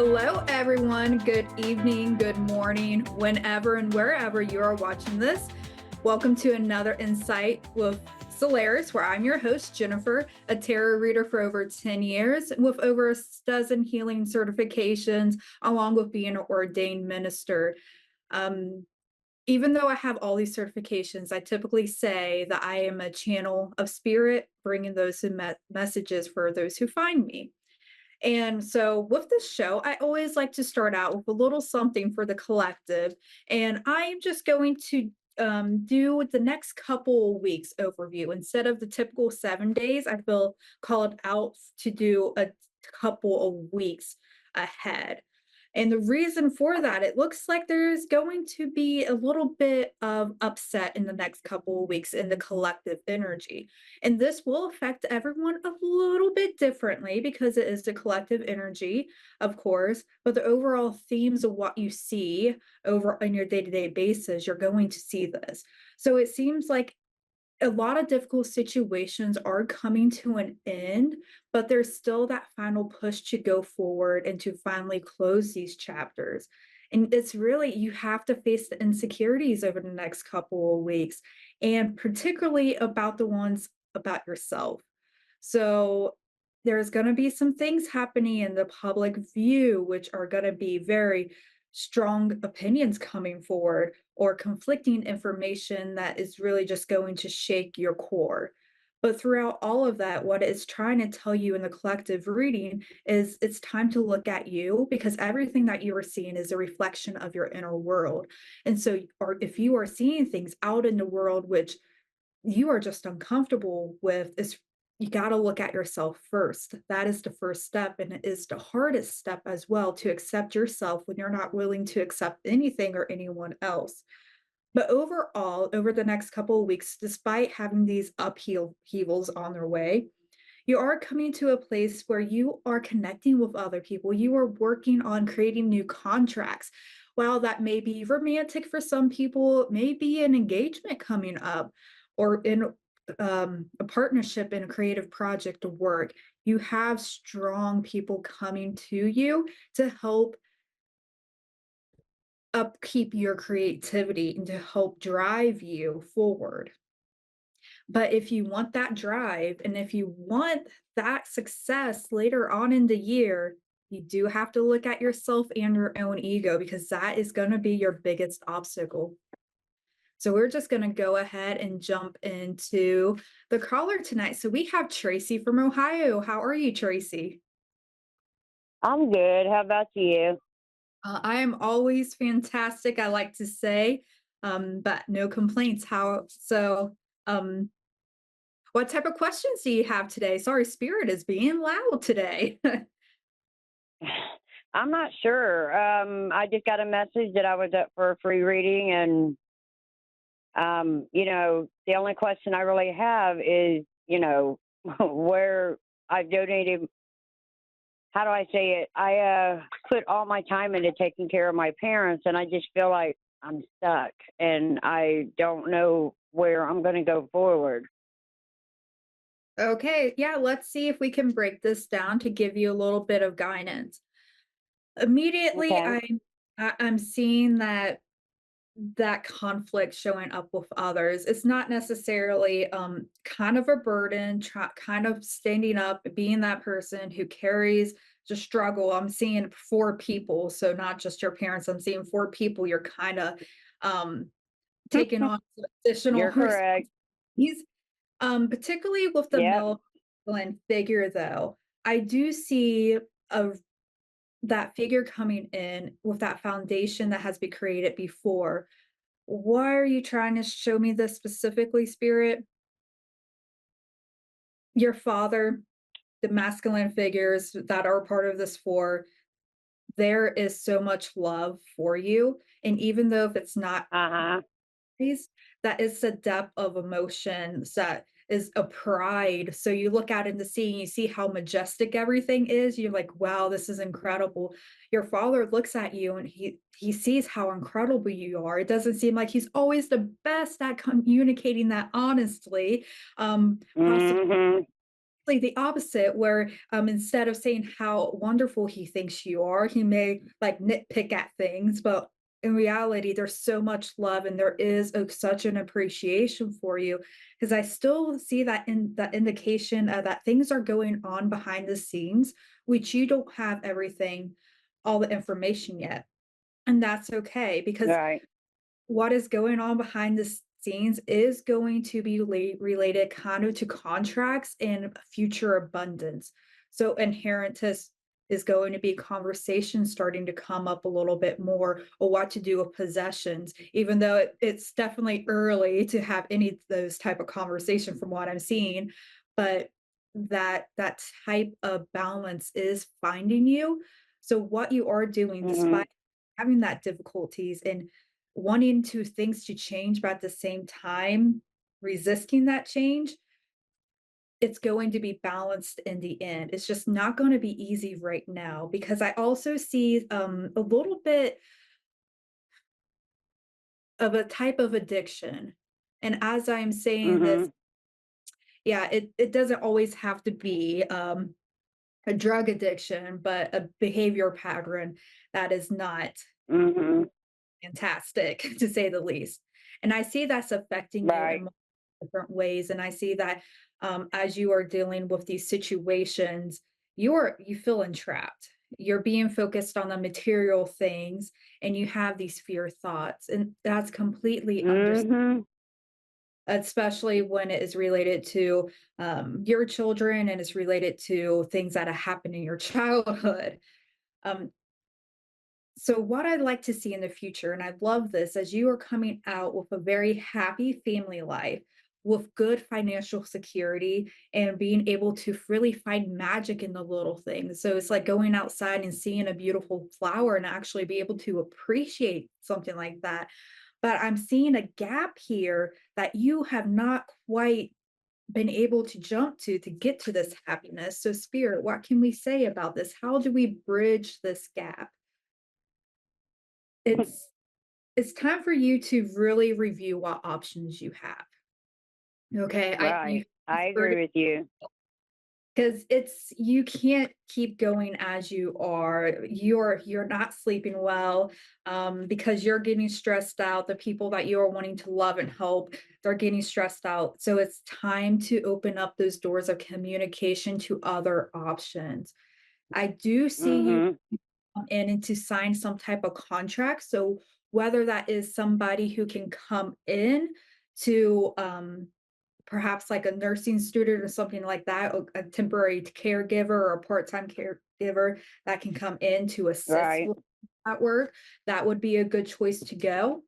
Hello, everyone. Good evening, good morning, whenever and wherever you are watching this. Welcome to another Insight with Soularis, where I'm your host, Jennifer, a tarot reader for over 10 years with over a dozen healing certifications, along with being an ordained minister. Um, Even though I have all these certifications, I typically say that I am a channel of spirit, bringing those messages for those who find me. And so with this show, I always like to start out with a little something for the collective. And I'm just going to do the next couple of weeks overview. Instead of the typical 7 days, I feel called out to do a couple of weeks ahead. And the reason for that, it looks like there's going to be a little bit of upset in the next couple of weeks in the collective energy. And this will affect everyone a little bit differently because it is the collective energy, of course, but the overall themes of what you see over on your day-to-day basis, you're going to see this. So it seems like a lot of difficult situations are coming to an end, but there's still that final push to go forward and to finally close these chapters. And it's really, you have to face the insecurities over the next couple of weeks, and particularly about the ones about yourself. So there's going to be some things happening in the public view, which are going to be very strong opinions coming forward or conflicting information that is really just going to shake your core. But throughout all of that, what it's trying to tell you in the collective reading is it's time to look at you, because everything that you are seeing is a reflection of your inner world. And so, or if you are seeing things out in the world which you are just uncomfortable with, is you got to look at yourself first. That is the first step, and it is the hardest step as well, to accept yourself when you're not willing to accept anything or anyone else. But overall, over the next couple of weeks, despite having these upheavals on their way, you are coming to a place where you are connecting with other people. You are working on creating new contracts. While that may be romantic for some people, it may be an engagement coming up, or in a partnership in a creative project of work. You have strong people coming to you to help upkeep your creativity and to help drive you forward. But if you want that drive and if you want that success later on in the year, you do have to look at yourself and your own ego, because that is going to be your biggest obstacle. So we're just going to go ahead and jump into the caller tonight. So we have Tracy from Ohio. How are you, Tracy? I'm good. How about you? I am always fantastic, I like to say, but no complaints. Um, what type of questions do you have today? Sorry, Spirit is being loud today. I'm not sure. I just got a message that I was up for a free reading, and the only question I really have is, where I've donated. How do I say it? I put all my time into taking care of my parents, and I just feel like I'm stuck, and I don't know where I'm going to go forward. Okay, yeah, let's see if we can break this down to give you a little bit of guidance. Immediately, Okay. I'm seeing that conflict showing up with others. It's not necessarily kind of a burden, kind of standing up, being that person who carries the struggle. I'm seeing four people, so not just your parents. I'm seeing four people. You're kind of um, taking on additional You're correct. responsibilities, particularly with the Yep. masculine figure. Though I do see a that figure coming in with that foundation that has been created before. Why are you trying to show me this specifically, Spirit? Your father, the masculine figures that are part of this four, there is so much love for you. And even though if it's not Uh huh. these, that is the depth of emotions, that is a pride. So you look out in the sea and you see how majestic everything is. You're like, wow, this is incredible. Your father looks at you and he sees how incredible you are. It doesn't seem like he's always the best at communicating that honestly. Possibly Mhm. like the opposite, where instead of saying how wonderful he thinks you are, he may like nitpick at things, but in reality, there's so much love and there is such an appreciation for you because I still see that in that indication that things are going on behind the scenes, which you don't have everything, all the information yet. And that's okay because Right. what is going on behind the scenes is going to be related kind of to contracts and future abundance. So inheritance is going to be conversations starting to come up a little bit more or what to do with possessions, even though it's definitely early to have any of those type of conversation from what I'm seeing. But that type of balance is finding you. So what you are doing, Mhm. despite having that difficulties and wanting to things to change, but at the same time resisting that change, it's going to be balanced in the end. It's just not going to be easy right now because I also see a little bit of a type of addiction. And as I'm saying this, Mhm. yeah, it doesn't always have to be a drug addiction, but a behavior pattern that is not Mhm. fantastic, to say the least. And I see that's affecting you in Right. multiple different ways. And I see that as you are dealing with these situations, you feel entrapped. You're being focused on the material things and you have these fear thoughts. And that's completely understandable, Mhm. especially when it is related to your children and it's related to things that have happened in your childhood. Um, So, what I'd like to see in the future, and I love this, as you are coming out with a very happy family life with good financial security and being able to really find magic in the little things. So, it's like going outside and seeing a beautiful flower and actually be able to appreciate something like that. But I'm seeing a gap here that you have not quite been able to jump to get to this happiness. So, Spirit, what can we say about this? How do we bridge this gap? It's it's time for you to really review what options you have. Okay, I you Right. I heard agree with you. because it's you can't keep going as you are. You're not sleeping well because you're getting stressed out. The people that you are wanting to love and help, they're getting stressed out. So it's time to open up those doors of communication to other options. I do see you Mhm. come in and to sign some type of contract. So whether that is somebody who can come in to perhaps like a nursing student or something like that, or a temporary caregiver or a part-time caregiver that can come in to assist Right. with that work, that would be a good choice to go.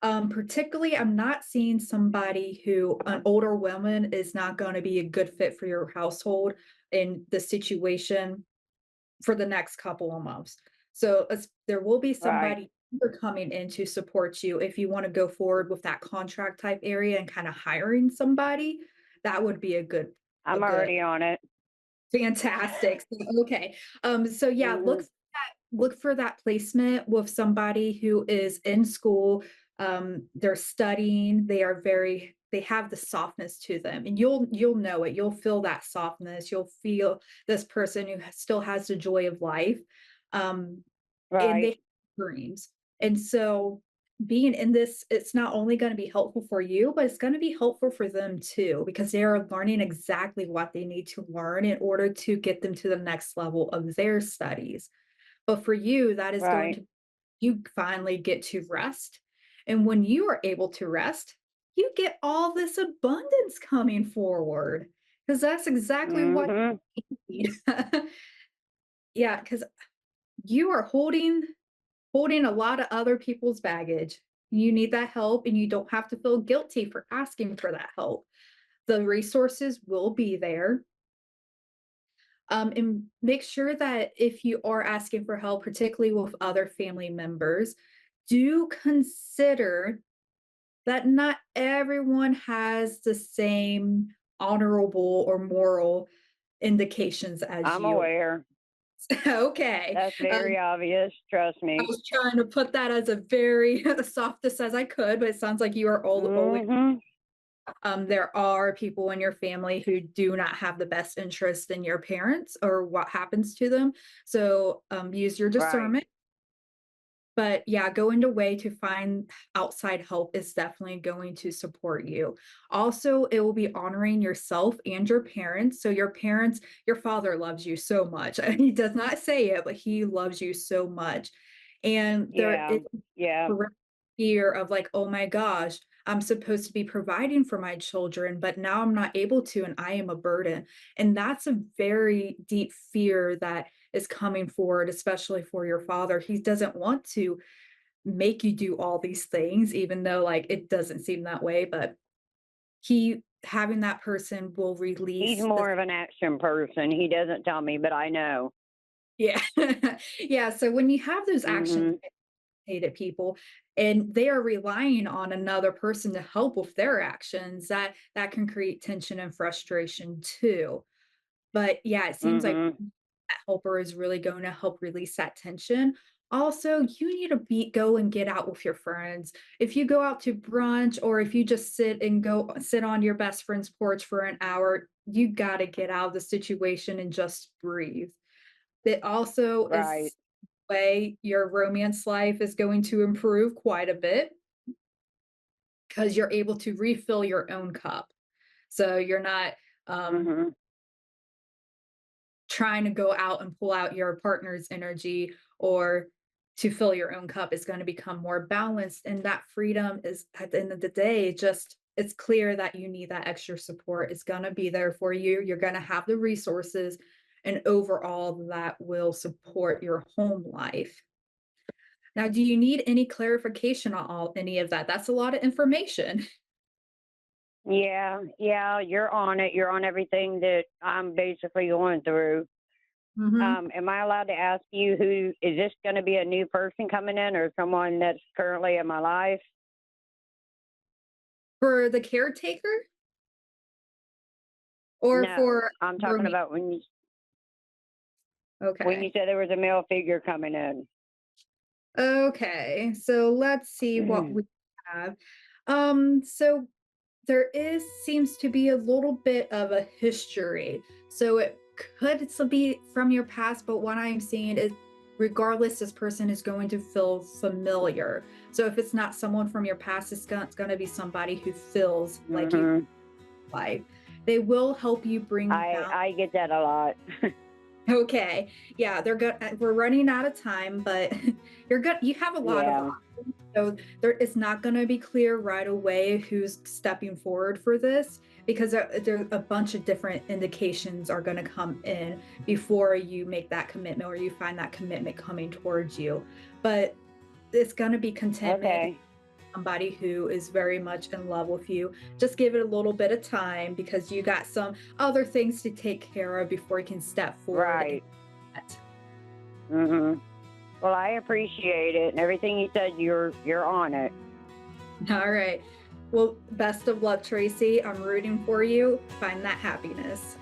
Particularly, I'm not seeing somebody who an older woman is not going to be a good fit for your household in the situation for the next couple of months. So there will be Right. somebody coming in to support you if you want to go forward with that contract type area and kind of hiring somebody. That would be a I'm good already on it. fantastic. So, okay. So yeah, Mhm. look for that placement with somebody who is in school. They're studying, they have the softness to them and you'll know it. You'll feel that softness. You'll feel this person who still has the joy of life. Um, and they Right. have dreams. And so being in this, it's not only going to be helpful for you, but it's going to be helpful for them too, because they are learning exactly what they need to learn in order to get them to the next level of their studies. But for you, that is going Right. to, you finally get to rest. And when you are able to rest, you get all this abundance coming forward because that's exactly what Mhm. you need. Yeah, because you are holding a lot of other people's baggage. You need that help and you don't have to feel guilty for asking for that help. The resources will be there. And make sure that if you are asking for help, particularly with other family members, do consider that not everyone has the same honorable or moral indications as I'm you. aware. Okay. That's very obvious. Trust I me. was trying to put that as a very softest as I could, but it sounds like you are always Mhm. There are people in your family who do not have the best interest in your parents or what happens to them. So use your Right. discernment. But yeah, going to way to find outside help is definitely going to support you. Also, it will be honoring yourself and your parents. So your parents, your father loves you so much. He does not say it, but he loves you so much. And there Yeah. is Yeah. correct fear of like, oh my gosh, I'm supposed to be providing for my children, but now I'm not able to, and I am a burden. And that's a very deep fear that is coming forward, especially for your father. He doesn't want to make you do all these things, even though like it doesn't seem that way, but he having that person will He's release the more of an action person. He doesn't tell me, but I know. yeah. Yeah. So when you have those actions Mhm. hated people and they are relying on another person to help with their actions, that can create tension and frustration too. But yeah, it seems like Mhm. that helper is really going to help release that tension. Also, you need to go and get out with your friends. If you go out to brunch or if you just sit on your best friend's porch for an hour, you got to get out of the situation and just breathe. It also Right. is way your romance life is going to improve quite a bit because you're able to refill your own cup. So you're not um, Mhm. trying to go out and pull out your partner's energy or to fill your own cup is going to become more balanced. And that freedom is at the end of the day, just it's clear that you need that extra support. It's going to be there for you. You're going to have the resources, and overall, that will support your home life. Now, do you need any clarification on any of that? That's a lot of information. Yeah. Yeah. You're on it. You're on everything that I'm basically going through. Mhm. Am I allowed to ask you who is this going to be a new person coming in or someone that's currently in my life? For the caretaker or No, for I'm talking roomie? about when Okay. you said there was a male figure coming Okay. So let's see what in. we have. So there is seems to be a little bit of a history. So it could still be from your past, but what I'm seeing is regardless, this person is going to feel familiar. So if it's not someone from your past, it's going to be somebody who feels like you Mhm. life. They will help you bring I balance. I get that a lot. Okay. Yeah, they're good. We're running out of time, but you're good. You have a lot of Yeah. options. So there it's not going to be clear right away who's stepping forward for this because there a bunch of different indications are going to come in before you make that commitment or you find that commitment coming towards you. But it's going to be contentment, Okay. somebody who is very much in love with you. Just give it a little bit of time because you got some other things to take care of before you can step forward and Right. that. Mhm. Well, I appreciate it and everything you said. You're on it. All right. Well, best of luck, Tracy. I'm rooting for you. Find that happiness.